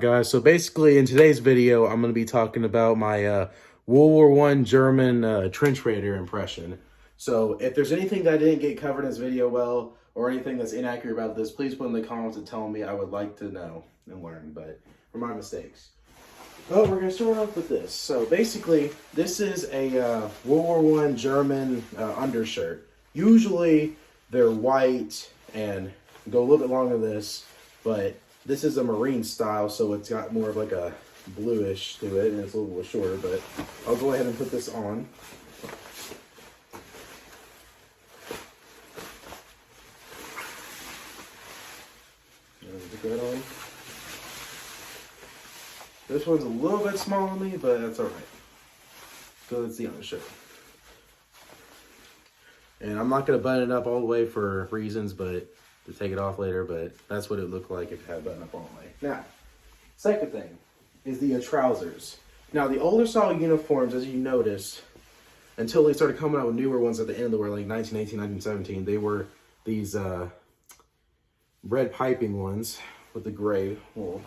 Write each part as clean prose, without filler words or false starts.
Guys, so basically in today's video I'm going to be talking about my World War I German trench raider impression. So if there's anything that I didn't get covered in this video well, or anything that's inaccurate about this, please put in the comments and tell me. I would like to know and learn, but for my mistakes. Well, we're going to start off with this. So basically this is a World War I German undershirt. Usually they're white and go a little bit longer than this, but this is a marine style, so it's got more of like a bluish to it, and it's a little bit shorter, but I'll go ahead and put this on. Put that on. This one's a little bit small on me, but that's alright, because it's the undershirt. And I'm not going to button it up all the way for reasons, but to take it off later, but that's what it looked like if it had button up all the way. Now, second thing is the trousers. Now, the older style uniforms, as you notice, until they started coming out with newer ones at the end of the war, like 1918, 1917, they were these red piping ones with the gray wool.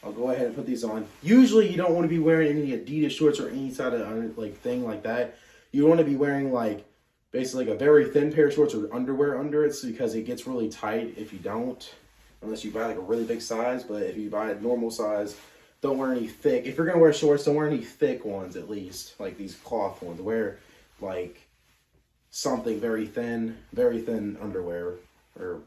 I'll go ahead and put these on. Usually, you don't want to be wearing any Adidas shorts or any sort of like thing like that. You want to be wearing like basically like a very thin pair of shorts or underwear under it, because it gets really tight if you don't, unless you buy like a really big size. But if you buy a normal size, don't wear any thick. If you're gonna wear shorts, don't wear any thick ones, at least like these cloth ones. Wear like something very thin underwear, or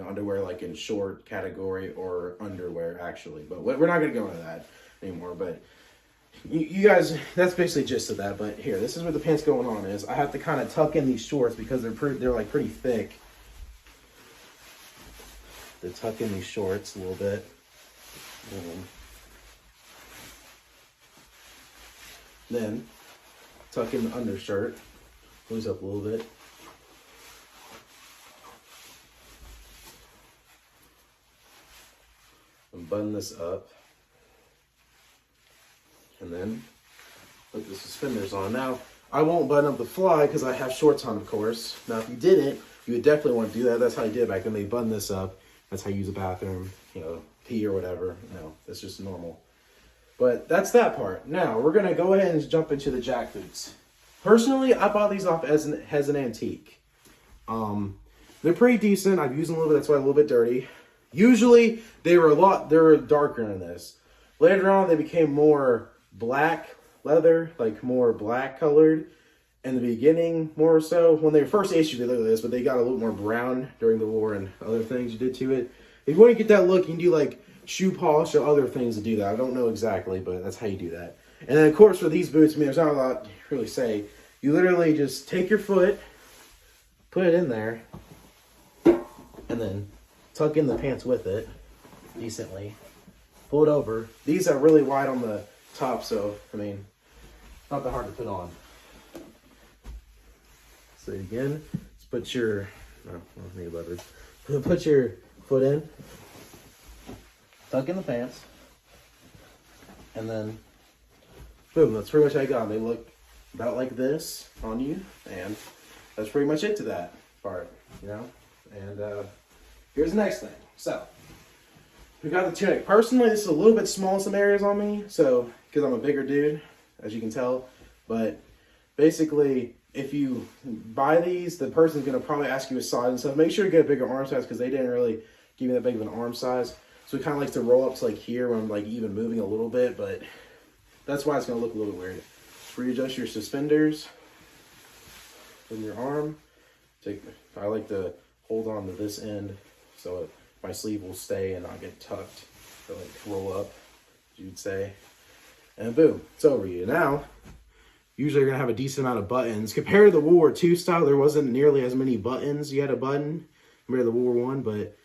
underwear like in short category, or underwear actually. But we're not gonna go into that anymore. But you guys, that's basically the gist of that. But here, this is where the pants going on is. I have to kind of tuck in these shorts because they're like pretty thick. To tuck in these shorts a little bit. Then tuck in the undershirt. Close up a little bit. And button this up. And then put the suspenders on. Now, I won't button up the fly because I have shorts on, of course. Now, if you didn't, you would definitely want to do that. That's how I did it back then. They button this up. That's how you use the bathroom, pee or whatever. No, that's just normal. But that's that part. Now, we're going to go ahead and jump into the jack boots. Personally, I bought these off as an antique. They're pretty decent. I've used them a little bit. That's why they're a little bit dirty. Usually, they were darker than this. Later on, they became more black leather, like more black colored. In the beginning, more so. When they were first issued, they looked like this, but they got a little more brown during the war and other things you did to it. If you want to get that look, you can do like shoe polish or other things to do that. I don't know exactly, but that's how you do that. And then, of course, for these boots, there's not a lot to really say. You literally just take your foot, put it in there, and then tuck in the pants with it decently. Pull it over. These are really wide on the top, so, not that hard to put on. So again, let's put your, put your foot in, tuck in the pants, and then, boom, that's pretty much how I got them. They look about like this on you, and that's pretty much it to that part, And here's the next thing. So, we got the tunic. Personally, this is a little bit small in some areas on me, so, because I'm a bigger dude, as you can tell, but basically, if you buy these, the person's going to probably ask you a size and stuff. Make sure to get a bigger arm size, because they didn't really give me that big of an arm size. So it kind of likes to roll up to like here when I'm like even moving a little bit, but that's why it's going to look a little bit weird. Readjust your suspenders in your arm. I like to hold on to this end so my sleeve will stay and not get tucked, or like roll up, as you'd say. And boom, it's over you. Now, usually you're going to have a decent amount of buttons. Compared to the World War II style, there wasn't nearly as many buttons you had to button compared to the World War I, but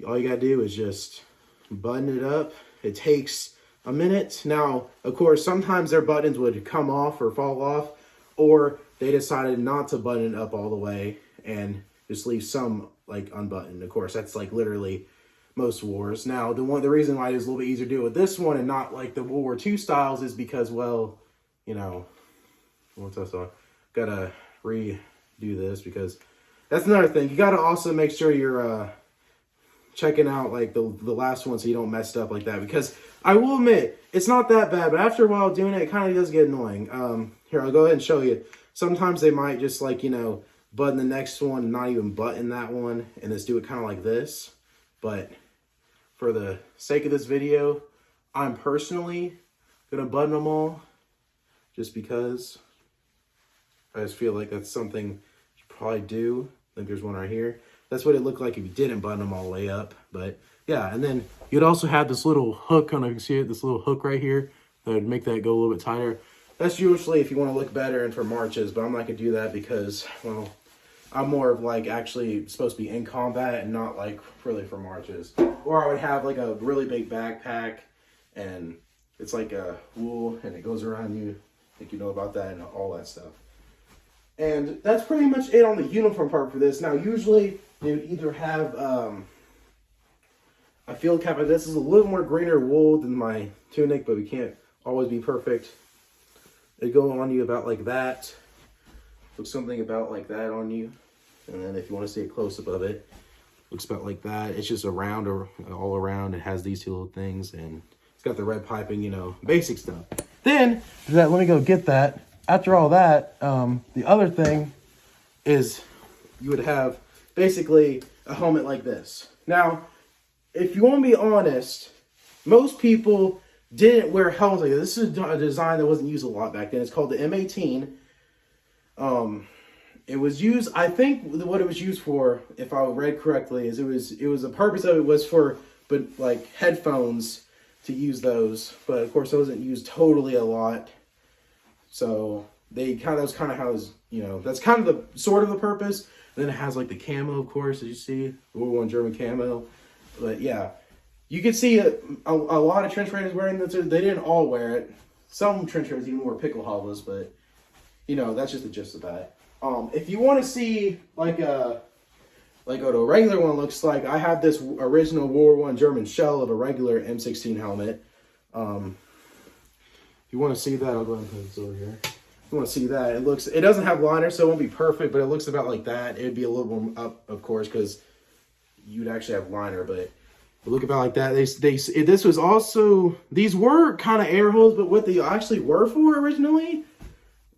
all you got to do is just button it up. It takes a minute. Now, of course, sometimes their buttons would come off or fall off, or they decided not to button it up all the way and just leave some like unbuttoned. Of course, that's like literally most wars. Now, the reason why it is a little bit easier to do it with this one and not like the World War II styles is because, well, gotta redo this, because that's another thing. You gotta also make sure your checking out like the last one so you don't mess it up like that, because I will admit it's not that bad, but after a while doing it, it kind of does get annoying. Here, I'll go ahead and show you. Sometimes they might just like, you know, button the next one and not even button that one and just do it kind of like this. But for the sake of this video, I'm personally gonna button them all just because I just feel like that's something you probably do. I think there's one right here. That's what it looked like if you didn't button them all the way up. But yeah, and then you'd also have this little hook on, you can see it, this little hook right here that would make that go a little bit tighter. That's usually if you want to look better and for marches, but I'm not gonna do that because, well, I'm more of like actually supposed to be in combat and not like really for marches. Or I would have like a really big backpack and it's like a wool and it goes around you. I think you know about that and all that stuff. And that's pretty much it on the uniform part for this. Now, usually they would either have a field cap. This is a little more greener wool than my tunic, but we can't always be perfect. They go on you about like that. Looks something about like that on you. And then if you want to see a close-up of it, looks about like that. It's just around or all around. It has these two little things and it's got the red piping, you know, basic stuff. Then, let me go get that. After all that, the other thing is you would have basically a helmet like this. Now, if you want to be honest, most people didn't wear helmets like this. This is a design that wasn't used a lot back then. It's called the M18. It was used, I think what it was used for, if I read correctly, is it was the purpose of it was for, but like headphones to use those. But of course, it wasn't used totally a lot. So they kind of, that was kind of how it was, you know, that's kind of the sort of the purpose. And then it has like the camo, of course, as you see, World War I German camo. But yeah, you could see a lot of trench raiders wearing this. They didn't all wear it. Some trench raiders even wore pickle hollows, but you know, that's just the gist of that. If you want to see like what a regular one looks like, I have this original World War I German shell of a regular M16 helmet. If you want to see that, I'll go ahead and put this over here. If you want to see that, it doesn't have liner, so it won't be perfect, but it looks about like that. It'd be a little more up, of course, because you'd actually have liner, but it look about like that. This was also, these were kind of air holes, but what they actually were for originally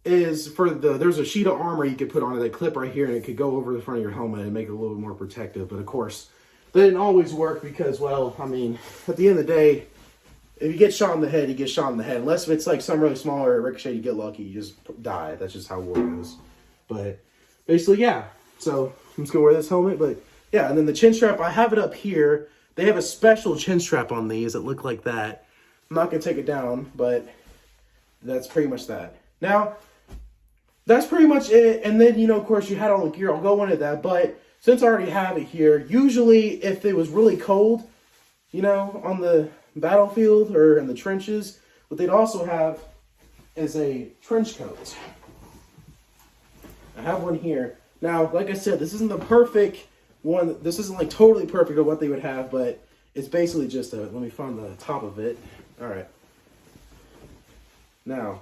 is for there's a sheet of armor you could put on it, a clip right here, and it could go over the front of your helmet and make it a little bit more protective. But of course, they didn't always work because, well, I mean, at the end of the day, if you get shot in the head, you get shot in the head. Unless if it's like some really small or ricochet, you get lucky, you just die. That's just how war goes. But basically, yeah. So I'm just gonna wear this helmet, but yeah. And then the chin strap, I have it up here. They have a special chin strap on these that look like that. I'm not gonna take it down, but that's pretty much that. Now, that's pretty much it. And then, you know, of course, you had all the gear. I'll go into that. But since I already have it here, usually if it was really cold, you know, on the battlefield or in the trenches, what they'd also have is a trench coat. I have one here. Now, like I said, this isn't the perfect one. This isn't like totally perfect of what they would have, but it's basically just let me find the top of it. All right. Now,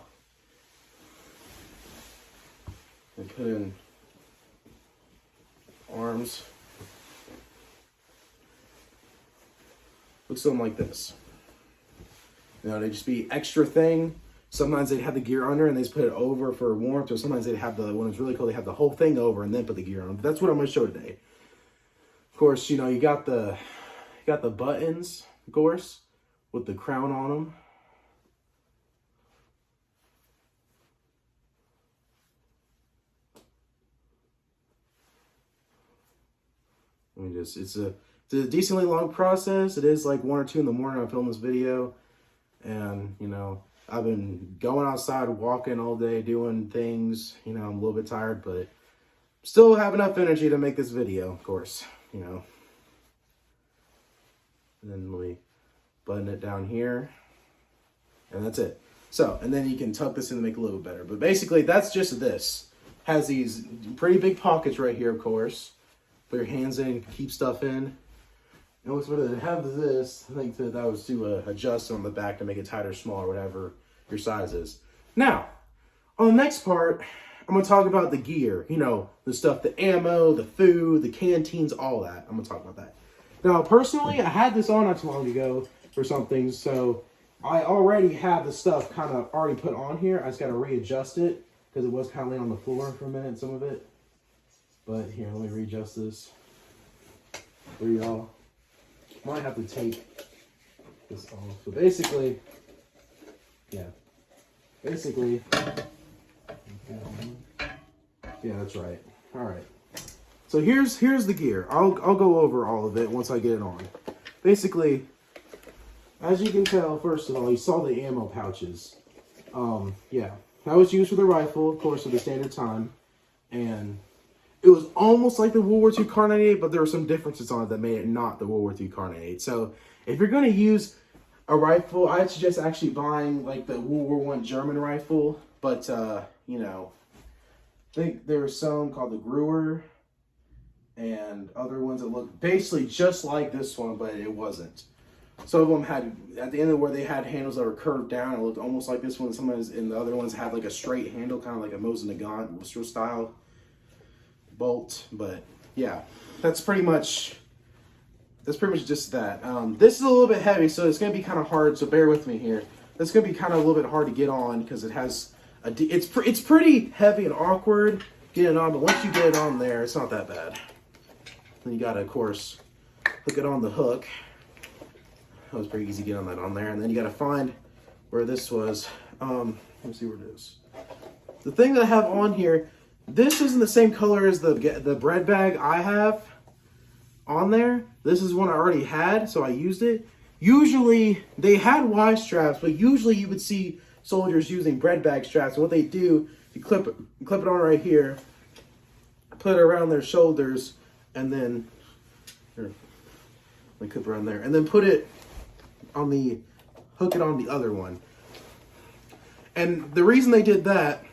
I put in arms. Looks something like this. You know, they'd just be extra thing. Sometimes they'd have the gear under and they just put it over for warmth, or sometimes they'd have when it's really cold, they have the whole thing over and then put the gear on. But that's what I'm going to show today. Of course, you know, you got the buttons, of course, with the crown on them. I mean, it's a decently long process. It is like 1 or 2 in the morning. I filmed this video, and you know, I've been going outside, walking all day, doing things. You know, I'm a little bit tired, but still have enough energy to make this video, of course. You know, and then we button it down here, and that's it. So, and then you can tuck this in to make it a little better. But basically, that's just this. Has these pretty big pockets right here, of course. Put your hands in, keep stuff in. And what's what they have is this. I think that was to adjust on the back to make it tighter, smaller, whatever your size is. Now, on the next part, I'm going to talk about the gear. You know, the stuff, the ammo, the food, the canteens, all that. I'm going to talk about that. Now, personally, I had this on not too long ago for something, so I already have the stuff kind of already put on here. I just got to readjust it because it was kind of laying on the floor for a minute, some of it. But here, let me readjust this for y'all. Might have to take this off. So basically, yeah. Basically, yeah, that's right. All right. So here's the gear. I'll go over all of it once I get it on. Basically, as you can tell, first of all, you saw the ammo pouches. Yeah, that was used for the rifle, of course, at the standard time, and it was almost like the World War II Kar 98, but there were some differences on it that made it not the World War II Kar 98. So if you're going to use a rifle, I'd suggest actually buying like the World War I German rifle. But, you know, I think there was some called the Gruer and other ones that looked basically just like this one, but it wasn't. Some of them had, at the end of where they had handles that were curved down, it looked almost like this one. Sometimes, and the other ones had like a straight handle, kind of like a Mosin Nagant Worcester style bolt. But yeah, that's pretty much just that. This is a little bit heavy, so it's going to be kind of hard, so bear with me here. It's going to be kind of a little bit hard to get on because it has it's pretty heavy and awkward getting on, but once you get it on there, it's not that bad. Then you got to, of course, hook it on the hook. That was pretty easy to get on that on there. And then you got to find where this was. Let me see where it is. The thing that I have on here, this isn't the same color as the bread bag I have on there. This is one I already had, so I used it. Usually, they had Y straps, but usually you would see soldiers using bread bag straps. And what they do, you clip it on right here, put it around their shoulders, and then here, let me clip it around there, and then put it on hook it on the other one. And the reason they did that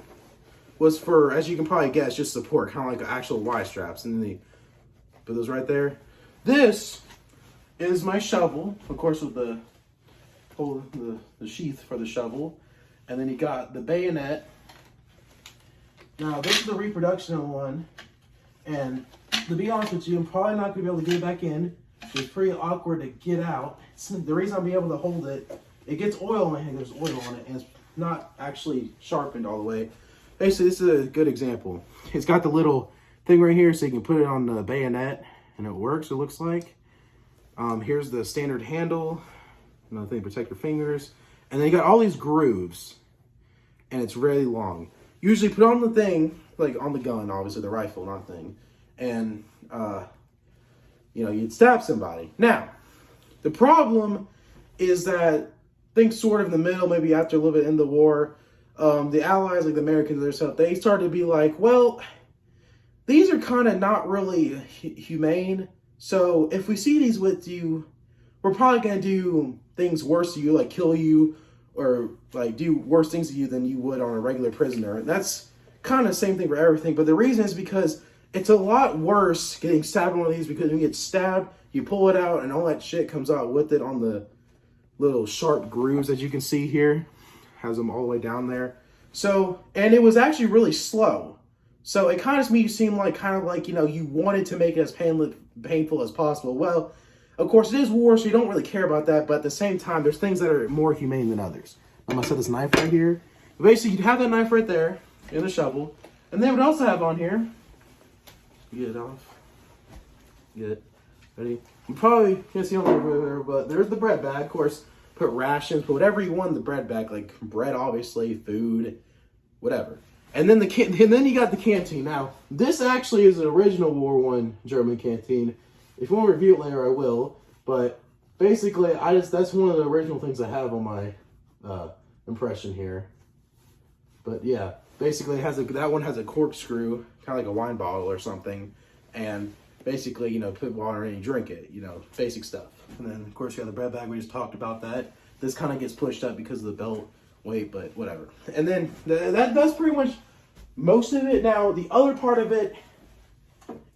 was for, as you can probably guess, just support, kind of like actual Y straps. And then they put those right there. This is my shovel, of course, with the sheath for the shovel. And then you got the bayonet. Now, this is the reproduction one. And to be honest with you, I'm probably not going to be able to get it back in. It's pretty awkward to get out. The reason I'll be able to hold it, it gets oil in my hand. There's oil on it, and it's not actually sharpened all the way. Basically, this is a good example. It's got the little thing right here, so you can put it on the bayonet, and it works, it looks like. Here's the standard handle, another thing to protect your fingers. And then you got all these grooves, and it's really long. Usually put on the thing, like on the gun, obviously, the rifle, not thing. And, you know, you'd stab somebody. Now, the problem is that, think sort of in the middle, maybe after a little bit in the war, the Allies, like the Americans and stuff, they started to be like, well, these are kind of not really humane. So if we see these with you, we're probably going to do things worse to you, like kill you or like do worse things to you than you would on a regular prisoner. And that's kind of the same thing for everything. But the reason is because it's a lot worse getting stabbed in one of these, because when you get stabbed, you pull it out and all that shit comes out with it on the little sharp grooves that you can see here. Has them all the way down there. So, and it was actually really slow. So it kind of made you seem like, kind of like, you know, you wanted to make it as painful as possible. Well, of course it is war, so you don't really care about that. But at the same time, there's things that are more humane than others. I'm gonna set this knife right here. But basically, you'd have that knife right there in the shovel. And then what else I have on here, get it off. Get it. Ready? You probably can't see on there, but there's the bread bag. Of course, put rations, put whatever you want in the bread bag, like bread, obviously, food, whatever. And then you got the canteen. Now, this actually is an original World War I German canteen. If you want to review it later, I will. But basically, that's one of the original things I have on my impression here. But yeah, basically, that one has a corkscrew, kind of like a wine bottle or something, and basically, you know, put water in and drink it, you know, basic stuff. And then, of course, you got the bread bag. We just talked about that. This kind of gets pushed up because of the belt weight, but whatever. And then that's pretty much most of it. Now, the other part of it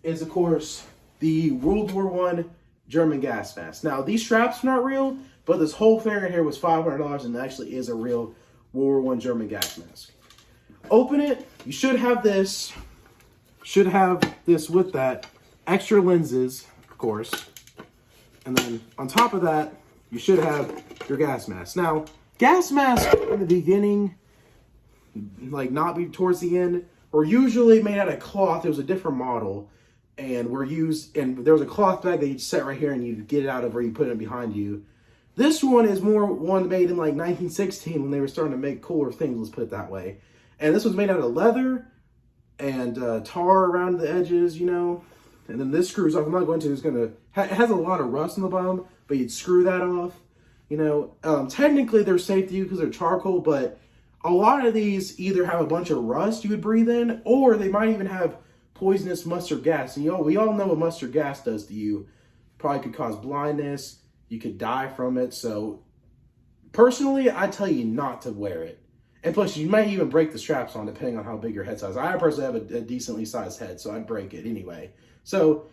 is, of course, the World War I German gas mask. Now, these straps are not real, but this whole thing right here was $500 and actually is a real World War I German gas mask. Open it. You should have this. Should have this with that. Extra lenses, of course. And then on top of that, you should have your gas mask. Now, gas masks in the beginning, like not be towards the end, were usually made out of cloth. It was a different model, and there was a cloth bag that you'd set right here and you'd get it out of where you put it behind you. This one is more one made in like 1916 when they were starting to make cooler things, let's put it that way. And this was made out of leather and tar around the edges, you know. And then this screws off. I'm not going to. It has a lot of rust on the bottom, but you'd screw that off. You know, technically they're safe to use because they're charcoal, but a lot of these either have a bunch of rust you would breathe in, or they might even have poisonous mustard gas. And we all know what mustard gas does to you. Probably could cause blindness. You could die from it. So personally, I tell you not to wear it. And plus, you might even break the straps on depending on how big your head size. I personally have a decently sized head, so I'd break it anyway. So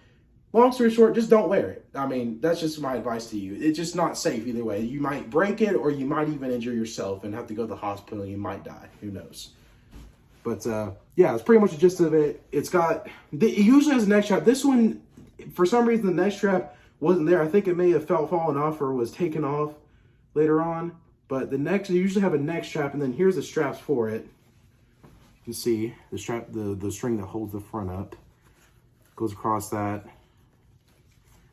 long story short, just don't wear it. I mean, that's just my advice to you. It's just not safe either way. You might break it, or you might even injure yourself and have to go to the hospital. You might die. Who knows? But yeah, it's pretty much the gist of it. It usually has a neck strap. This one, for some reason, the neck strap wasn't there. I think it may have fallen off or was taken off later on. But they usually have a neck strap, and then here's the straps for it. You can see the strap, the string that holds the front up goes across that.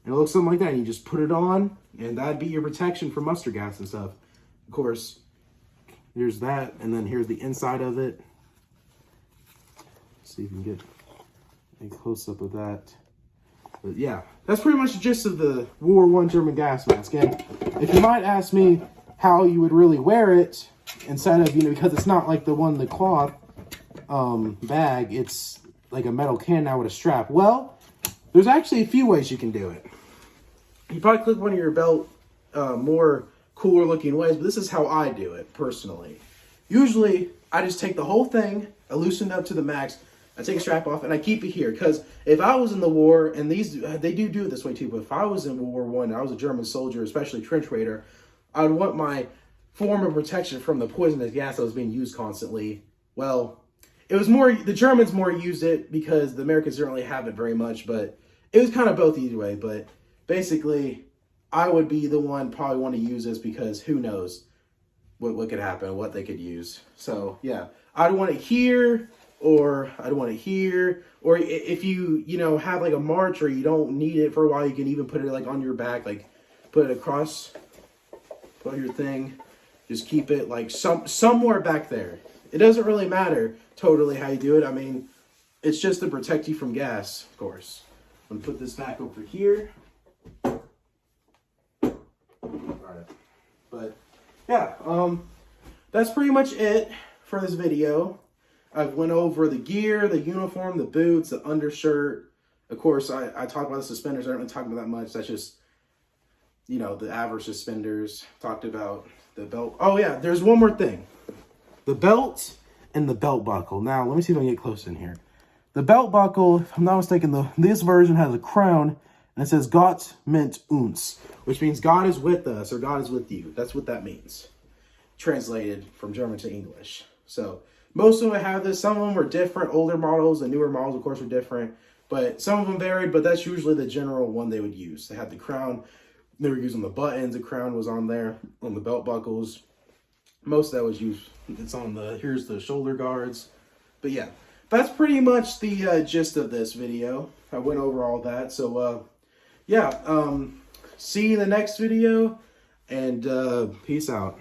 And it looks something like that. And you just put it on, and that'd be your protection for mustard gas and stuff. Of course, here's that, and then here's the inside of it. Let's see if we can get a close-up of that. But yeah, that's pretty much the gist of the World War I German gas mask. And if you might ask me how you would really wear it, instead of, because it's not like the cloth bag, it's like a metal can now with a strap. Well, there's actually a few ways you can do it. You probably clip one of your belt more cooler looking ways, but this is how I do it personally. Usually, I just take the whole thing, I loosen it up to the max, I take a strap off, and I keep it here. Because if I was in the war, and they do it this way too, but if I was in World War I, and I was a German soldier, especially trench raider, I would want my form of protection from the poisonous gas that was being used constantly. Well, it was more, the Germans more used it because the Americans didn't really have it very much, but it was kind of both either way. But basically, I would be the one probably want to use this because who knows what could happen, what they could use. So yeah, I'd want it here, or I'd want it here, or if you have like a march or you don't need it for a while, you can even put it like on your back, like put it across, put your thing, just keep it like somewhere back there. It doesn't really matter totally how you do it. I mean, it's just to protect you from gas, of course. I'm gonna put this back over here. All right. But yeah, that's pretty much it for this video. I've went over the gear, the uniform, the boots, the undershirt. Of course, I talked about the suspenders. I don't really talk about that much. That's just, the average suspenders. Talked about the belt. Oh yeah, there's one more thing. The belt and the belt buckle. Now, let me see if I can get close in here. The belt buckle, if I'm not mistaken, this version has a crown, and it says Gott mit uns, which means God is with us, or God is with you. That's what that means. Translated from German to English. So, most of them have this. Some of them were different. Older models and newer models, of course, are different. But some of them varied, but that's usually the general one they would use. They had the crown. They were using the buttons. The crown was on there, on the belt buckles. Most of that was used. It's on here's the shoulder guards. But yeah, that's pretty much the gist of this video. I went over all that. So yeah, see you in the next video, and peace out.